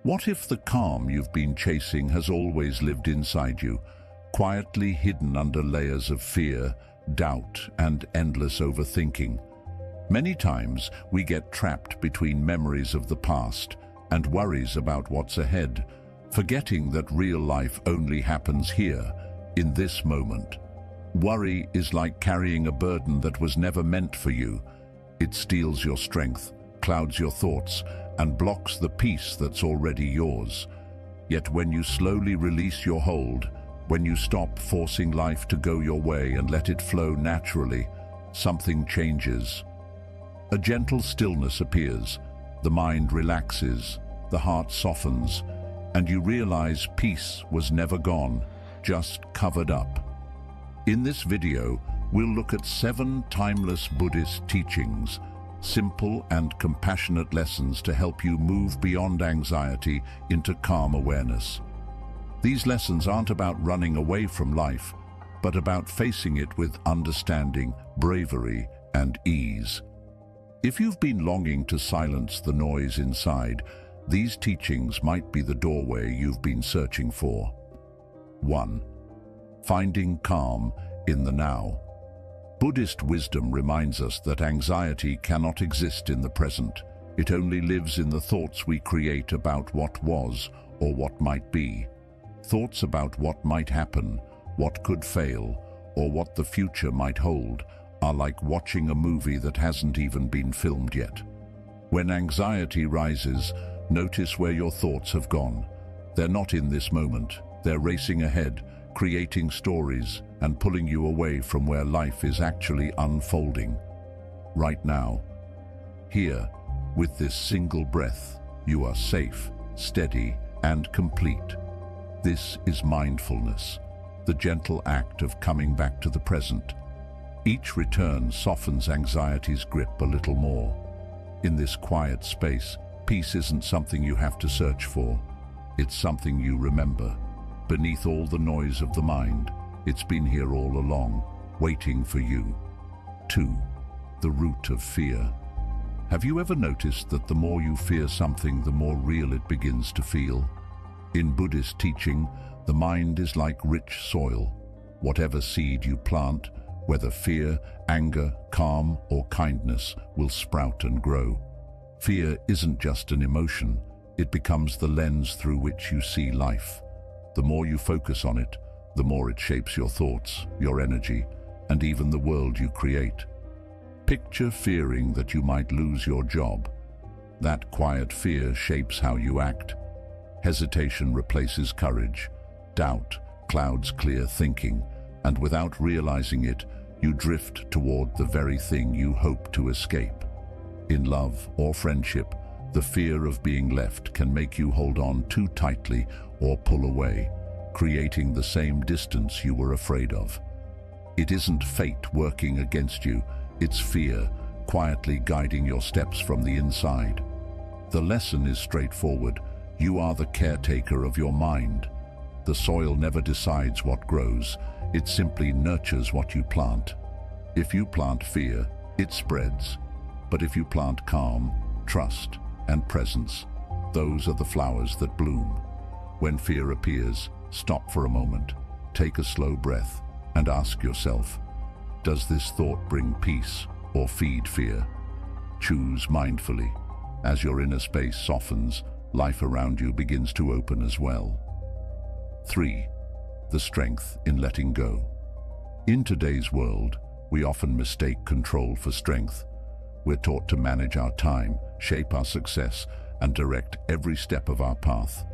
What if the calm you've been chasing has always lived inside you, quietly hidden under layers of fear, doubt, and endless overthinking? Many times we get trapped between memories of the past and worries about what's ahead, forgetting that real life only happens here, in this moment. Worry is like carrying a burden that was never meant for you. It steals your strength, clouds your thoughts, and blocks the peace that's already yours. Yet when you slowly release your hold, when you stop forcing life to go your way and let it flow naturally, something changes. A gentle stillness appears, the mind relaxes, the heart softens, and you realize peace was never gone, just covered up. In this video, we'll look at 7 timeless Buddhist teachings, simple and compassionate lessons to help you move beyond anxiety into calm awareness. These lessons aren't about running away from life, but about facing it with understanding, bravery, and ease. If you've been longing to silence the noise inside, these teachings might be the doorway you've been searching for. 1. Finding calm in the now. Buddhist wisdom reminds us that anxiety cannot exist in the present. It only lives in the thoughts we create about what was or what might be. Thoughts about what might happen, what could fail, or what the future might hold are like watching a movie that hasn't even been filmed yet. When anxiety rises, notice where your thoughts have gone. They're not in this moment. They're racing ahead, creating stories and pulling you away from where life is actually unfolding. Right now, here, with this single breath, you are safe, steady, and complete. This is mindfulness, the gentle act of coming back to the present. Each return softens anxiety's grip a little more. In this quiet space, peace isn't something you have to search for. It's something you remember. Beneath all the noise of the mind, it's been here all along, waiting for you. 2. The root of fear. Have you ever noticed that the more you fear something, the more real it begins to feel? In Buddhist teaching, the mind is like rich soil. Whatever seed you plant, whether fear, anger, calm, or kindness, will sprout and grow. Fear isn't just an emotion, it becomes the lens through which you see life. The more you focus on it, the more it shapes your thoughts, your energy, and even the world you create. Picture fearing that you might lose your job. That quiet fear shapes how you act. Hesitation replaces courage. Doubt clouds clear thinking, and without realizing it, you drift toward the very thing you hope to escape. In love or friendship, the fear of being left can make you hold on too tightly or pull away, creating the same distance you were afraid of. It isn't fate working against you, it's fear quietly guiding your steps from the inside. The lesson is straightforward. You are the caretaker of your mind. The soil never decides what grows, it simply nurtures what you plant. If you plant fear, it spreads. But if you plant calm, trust, and presence, those are the flowers that bloom. When fear appears, stop for a moment, take a slow breath, and ask yourself, does this thought bring peace or feed fear? Choose mindfully. As your inner space softens, life around you begins to open as well. 3. The strength in letting go. In today's world, we often mistake control for strength. We're taught to manage our time, shape our success, and direct every step of our path.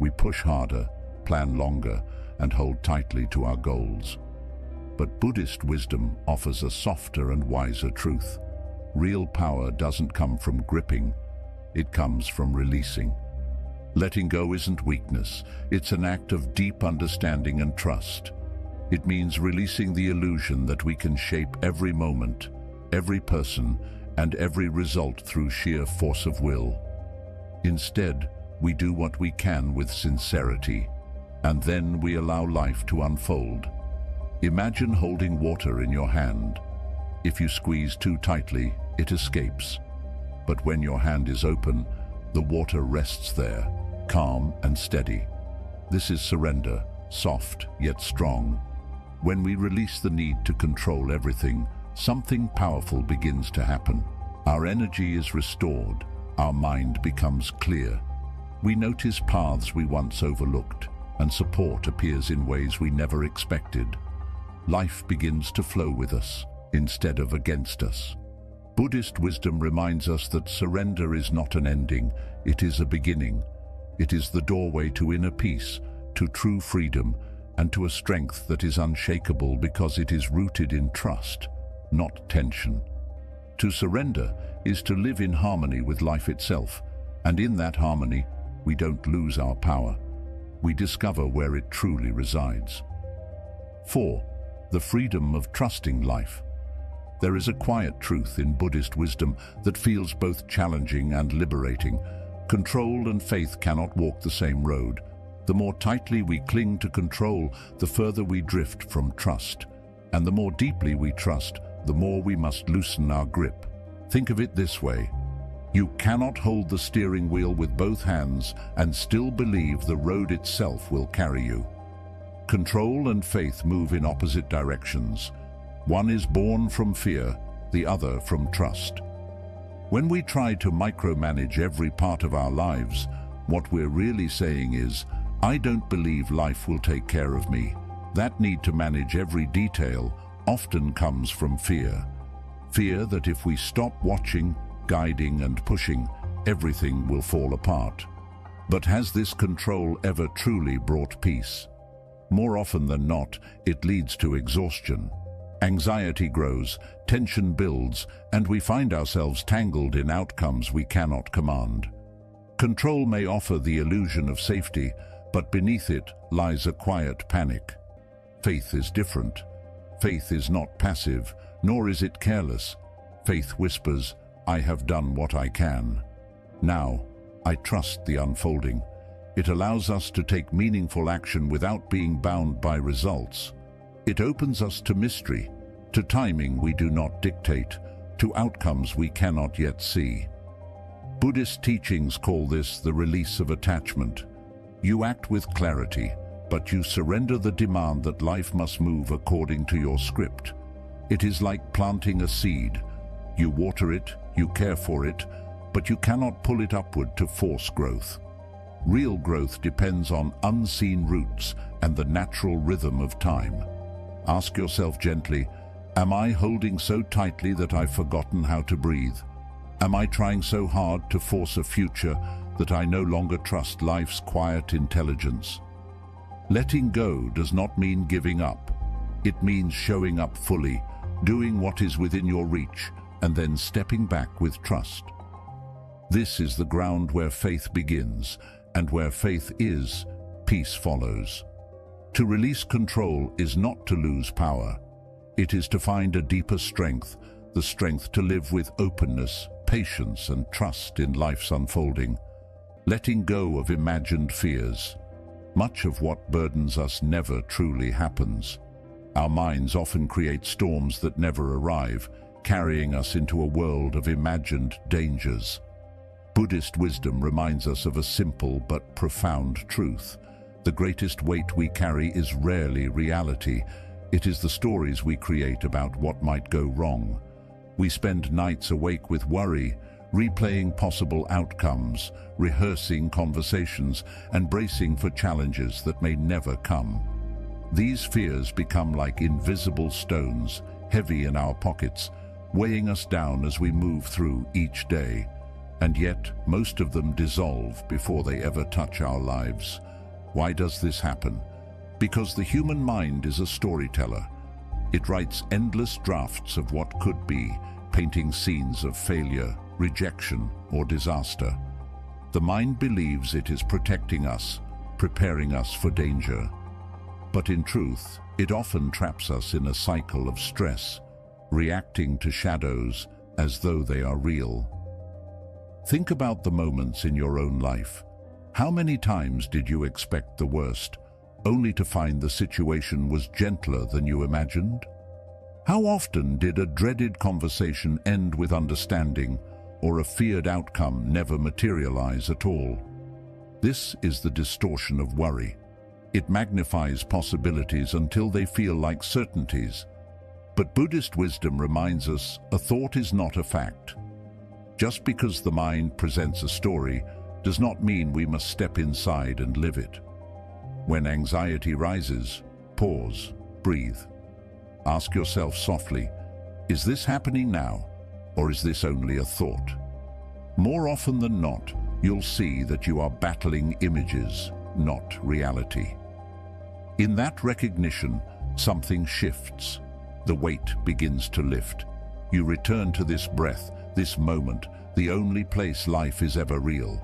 We push harder, plan longer, and hold tightly to our goals. But Buddhist wisdom offers a softer and wiser truth. Real power doesn't come from gripping, it comes from releasing. Letting go isn't weakness, it's an act of deep understanding and trust. It means releasing the illusion that we can shape every moment, every person, and every result through sheer force of will. Instead, we do what we can with sincerity, and then we allow life to unfold. Imagine holding water in your hand. If you squeeze too tightly, it escapes. But when your hand is open, the water rests there, calm and steady. This is surrender, soft yet strong. When we release the need to control everything, something powerful begins to happen. Our energy is restored, our mind becomes clear. We notice paths we once overlooked, and support appears in ways we never expected. Life begins to flow with us, instead of against us. Buddhist wisdom reminds us that surrender is not an ending, it is a beginning. It is the doorway to inner peace, to true freedom, and to a strength that is unshakable because it is rooted in trust, not tension. To surrender is to live in harmony with life itself, and in that harmony, we don't lose our power. We discover where it truly resides. 4. The freedom of trusting life. There is a quiet truth in Buddhist wisdom that feels both challenging and liberating. Control and faith cannot walk the same road. The more tightly we cling to control, the further we drift from trust. And the more deeply we trust, the more we must loosen our grip. Think of it this way. You cannot hold the steering wheel with both hands and still believe the road itself will carry you. Control and faith move in opposite directions. One is born from fear, the other from trust. When we try to micromanage every part of our lives, what we're really saying is, I don't believe life will take care of me. That need to manage every detail often comes from fear. Fear that if we stop watching, guiding and pushing, everything will fall apart. But has this control ever truly brought peace? More often than not, it leads to exhaustion. Anxiety grows, tension builds, and we find ourselves tangled in outcomes we cannot command. Control may offer the illusion of safety, but beneath it lies a quiet panic. Faith is different. Faith is not passive, nor is it careless. Faith whispers, I have done what I can. Now, I trust the unfolding. It allows us to take meaningful action without being bound by results. It opens us to mystery, to timing we do not dictate, to outcomes we cannot yet see. Buddhist teachings call this the release of attachment. You act with clarity, but you surrender the demand that life must move according to your script. It is like planting a seed. You water it, you care for it, but you cannot pull it upward to force growth. Real growth depends on unseen roots and the natural rhythm of time. Ask yourself gently, am I holding so tightly that I've forgotten how to breathe? Am I trying so hard to force a future that I no longer trust life's quiet intelligence? Letting go does not mean giving up. It means showing up fully, doing what is within your reach, and then stepping back with trust. This is the ground where faith begins, and where faith is, peace follows. To release control is not to lose power. It is to find a deeper strength, the strength to live with openness, patience, and trust in life's unfolding. Letting go of imagined fears. Much of what burdens us never truly happens. Our minds often create storms that never arrive, carrying us into a world of imagined dangers. Buddhist wisdom reminds us of a simple but profound truth. The greatest weight we carry is rarely reality. It is the stories we create about what might go wrong. We spend nights awake with worry, replaying possible outcomes, rehearsing conversations, and bracing for challenges that may never come. These fears become like invisible stones, heavy in our pockets, weighing us down as we move through each day. And yet, most of them dissolve before they ever touch our lives. Why does this happen? Because the human mind is a storyteller. It writes endless drafts of what could be, painting scenes of failure, rejection, or disaster. The mind believes it is protecting us, preparing us for danger. But in truth, it often traps us in a cycle of stress, reacting to shadows as though they are real. Think about the moments in your own life. How many times did you expect the worst, only to find the situation was gentler than you imagined? How often did a dreaded conversation end with understanding, or a feared outcome never materialize at all? This is the distortion of worry. It magnifies possibilities until they feel like certainties. But Buddhist wisdom reminds us a thought is not a fact. Just because the mind presents a story does not mean we must step inside and live it. When anxiety rises, pause, breathe. Ask yourself softly, is this happening now, or is this only a thought? More often than not, you'll see that you are battling images, not reality. In that recognition, something shifts. The weight begins to lift. You return to this breath, this moment, the only place life is ever real.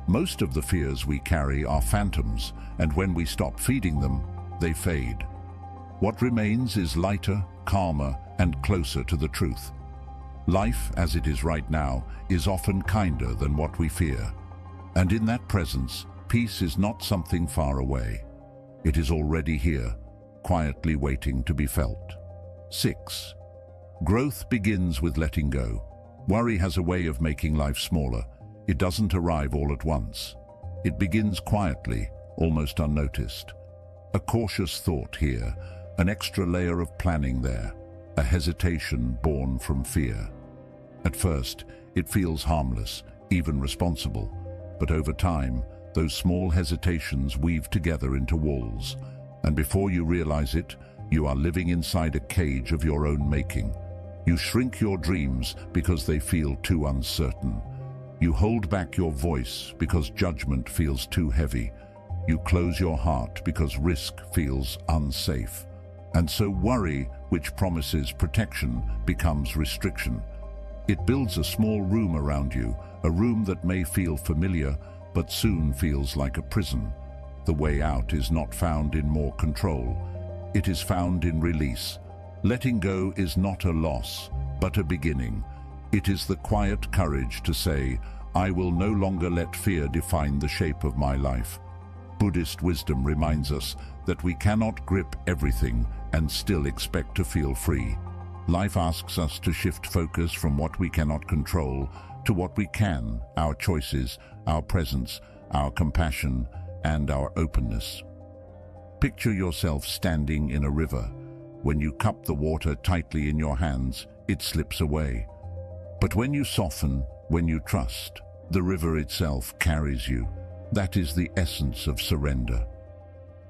Most of the fears we carry are phantoms, and when we stop feeding them, they fade. What remains is lighter, calmer, and closer to the truth. Life, as it is right now, is often kinder than what we fear. And in that presence, peace is not something far away. It is already here, quietly waiting to be felt. 6. Growth begins with letting go. Worry has a way of making life smaller. It doesn't arrive all at once. It begins quietly, almost unnoticed. A cautious thought here, an extra layer of planning there, a hesitation born from fear. At first, it feels harmless, even responsible, but over time, those small hesitations weave together into walls, and before you realize it, you are living inside a cage of your own making. You shrink your dreams because they feel too uncertain. You hold back your voice because judgment feels too heavy. You close your heart because risk feels unsafe. And so worry, which promises protection, becomes restriction. It builds a small room around you, a room that may feel familiar, but soon feels like a prison. The way out is not found in more control. It is found in release. Letting go is not a loss, but a beginning. It is the quiet courage to say, I will no longer let fear define the shape of my life. Buddhist wisdom reminds us that we cannot grip everything and still expect to feel free. Life asks us to shift focus from what we cannot control to what we can, our choices, our presence, our compassion, and our openness. Picture yourself standing in a river. When you cup the water tightly in your hands, it slips away. But when you soften, when you trust, the river itself carries you. That is the essence of surrender.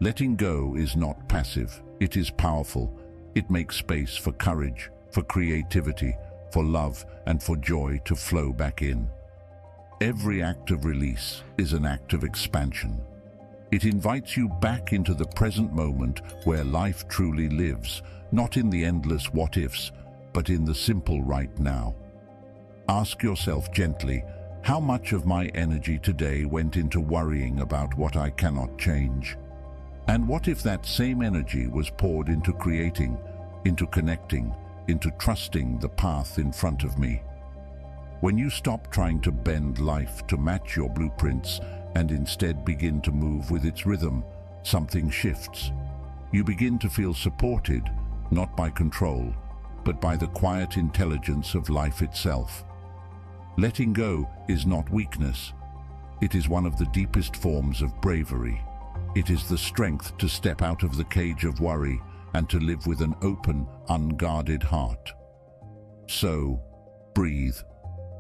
Letting go is not passive, it is powerful. It makes space for courage, for creativity, for love, and for joy to flow back in. Every act of release is an act of expansion. It invites you back into the present moment where life truly lives, not in the endless what-ifs, but in the simple right now. Ask yourself gently, how much of my energy today went into worrying about what I cannot change? And what if that same energy was poured into creating, into connecting, into trusting the path in front of me? When you stop trying to bend life to match your blueprints and instead begin to move with its rhythm, something shifts. You begin to feel supported, not by control, but by the quiet intelligence of life itself. Letting go is not weakness. It is one of the deepest forms of bravery. It is the strength to step out of the cage of worry and to live with an open, unguarded heart. So, breathe.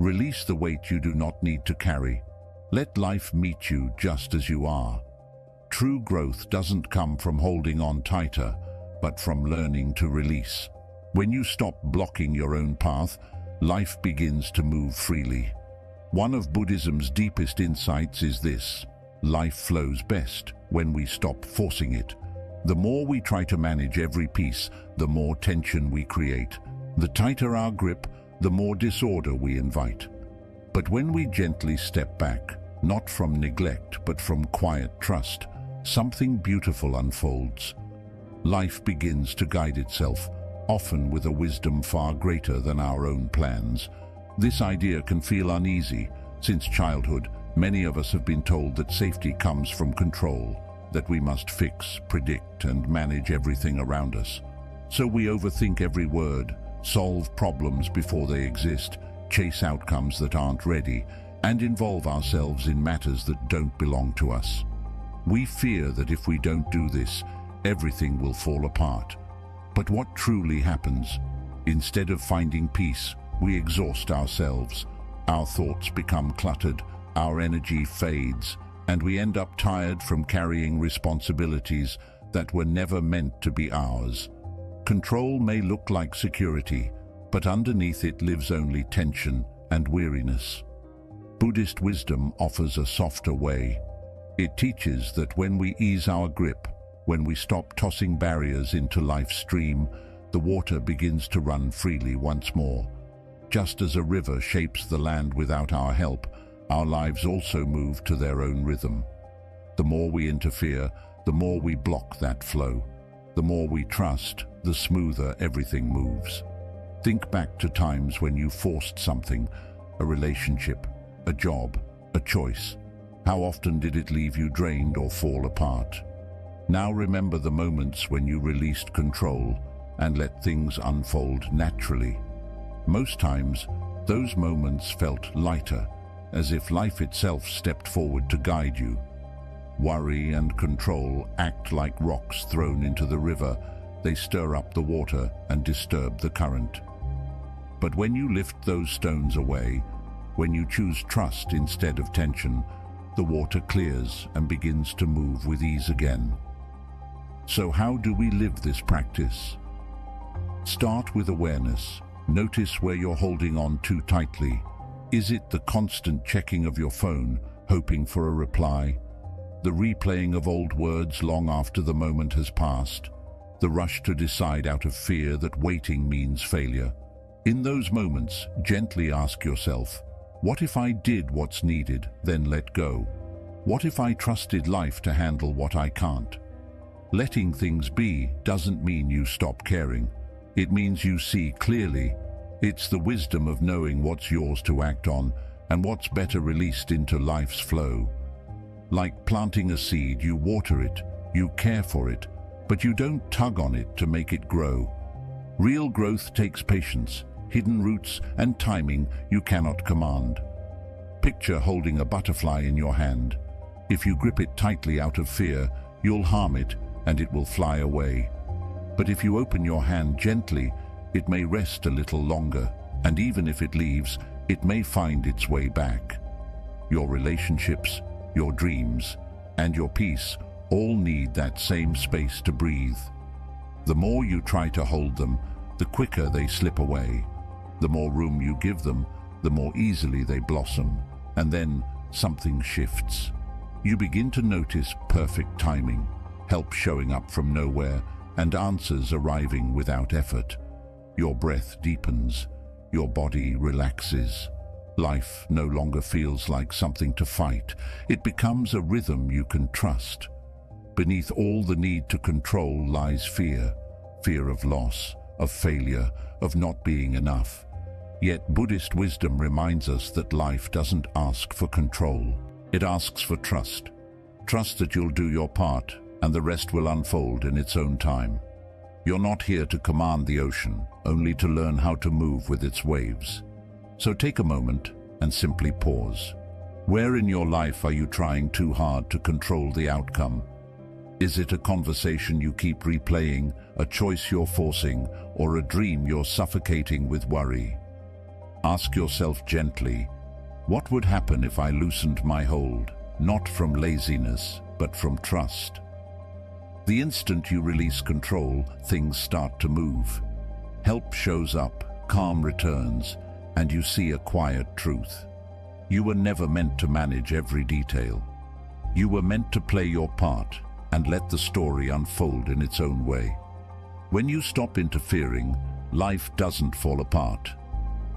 Release the weight you do not need to carry. Let life meet you just as you are. True growth doesn't come from holding on tighter, but from learning to release. When you stop blocking your own path, life begins to move freely. One of Buddhism's deepest insights is this: life flows best when we stop forcing it. The more we try to manage every piece, the more tension we create. The tighter our grip, the more disorder we invite. But when we gently step back, not from neglect but from quiet trust, something beautiful unfolds. Life begins to guide itself, often with a wisdom far greater than our own plans. This idea can feel uneasy. Since childhood, many of us have been told that safety comes from control, that we must fix, predict, and manage everything around us. So we overthink every word, solve problems before they exist, chase outcomes that aren't ready, and involve ourselves in matters that don't belong to us. We fear that if we don't do this, everything will fall apart. But what truly happens? Instead of finding peace, we exhaust ourselves. Our thoughts become cluttered, our energy fades, and we end up tired from carrying responsibilities that were never meant to be ours. Control may look like security, but underneath it lives only tension and weariness. Buddhist wisdom offers a softer way. It teaches that when we ease our grip, when we stop tossing barriers into life's stream, the water begins to run freely once more. Just as a river shapes the land without our help, our lives also move to their own rhythm. The more we interfere, the more we block that flow. The more we trust, the smoother everything moves. Think back to times when you forced something, a relationship, a job, a choice. How often did it leave you drained or fall apart? Now remember the moments when you released control and let things unfold naturally. Most times, those moments felt lighter, as if life itself stepped forward to guide you. Worry and control act like rocks thrown into the river. They stir up the water and disturb the current. But when you lift those stones away, when you choose trust instead of tension, the water clears and begins to move with ease again. So how do we live this practice? Start with awareness. Notice where you're holding on too tightly. Is it the constant checking of your phone, hoping for a reply? The replaying of old words long after the moment has passed? The rush to decide out of fear that waiting means failure? In those moments, gently ask yourself, what if I did what's needed, then let go? What if I trusted life to handle what I can't? Letting things be doesn't mean you stop caring. It means you see clearly. It's the wisdom of knowing what's yours to act on and what's better released into life's flow. Like planting a seed, you water it, you care for it, but you don't tug on it to make it grow. Real growth takes patience, hidden roots, and timing you cannot command. Picture holding a butterfly in your hand. If you grip it tightly out of fear, you'll harm it and it will fly away. But if you open your hand gently, it may rest a little longer, and even if it leaves, it may find its way back. Your relationships, your dreams, and your peace all need that same space to breathe. The more you try to hold them, the quicker they slip away. The more room you give them, the more easily they blossom. And then something shifts. You begin to notice perfect timing, help showing up from nowhere, and answers arriving without effort. Your breath deepens, your body relaxes. Life no longer feels like something to fight. It becomes a rhythm you can trust. Beneath all the need to control lies fear. Fear of loss, of failure, of not being enough. Yet Buddhist wisdom reminds us that life doesn't ask for control. It asks for trust. Trust that you'll do your part, and the rest will unfold in its own time. You're not here to command the ocean, only to learn how to move with its waves. So take a moment and simply pause. Where in your life are you trying too hard to control the outcome? Is it a conversation you keep replaying, a choice you're forcing, or a dream you're suffocating with worry? Ask yourself gently, what would happen if I loosened my hold, not from laziness, but from trust? The instant you release control, things start to move. Help shows up, calm returns, and you see a quiet truth. You were never meant to manage every detail. You were meant to play your part and let the story unfold in its own way. When you stop interfering, life doesn't fall apart.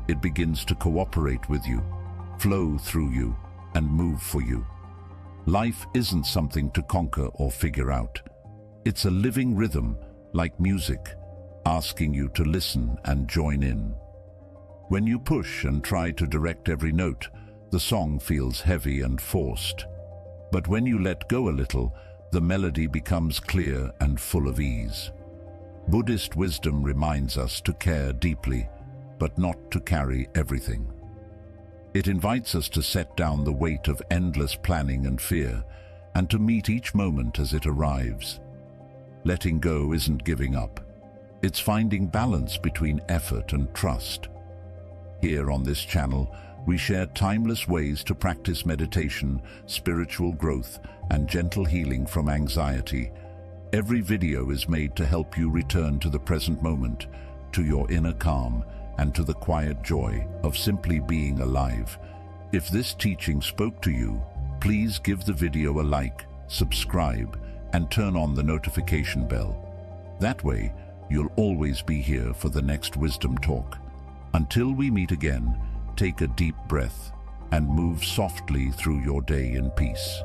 It begins to cooperate with you, flow through you, and move for you. Life isn't something to conquer or figure out. It's a living rhythm, like music, asking you to listen and join in. When you push and try to direct every note, the song feels heavy and forced. But when you let go a little, the melody becomes clear and full of ease. Buddhist wisdom reminds us to care deeply, but not to carry everything. It invites us to set down the weight of endless planning and fear, and to meet each moment as it arrives. Letting go isn't giving up. It's finding balance between effort and trust. Here on this channel, we share timeless ways to practice meditation, spiritual growth, and gentle healing from anxiety. Every video is made to help you return to the present moment, to your inner calm, and to the quiet joy of simply being alive. If this teaching spoke to you, please give the video a like, subscribe, and turn on the notification bell. That way, you'll always be here for the next wisdom talk. Until we meet again, take a deep breath and move softly through your day in peace.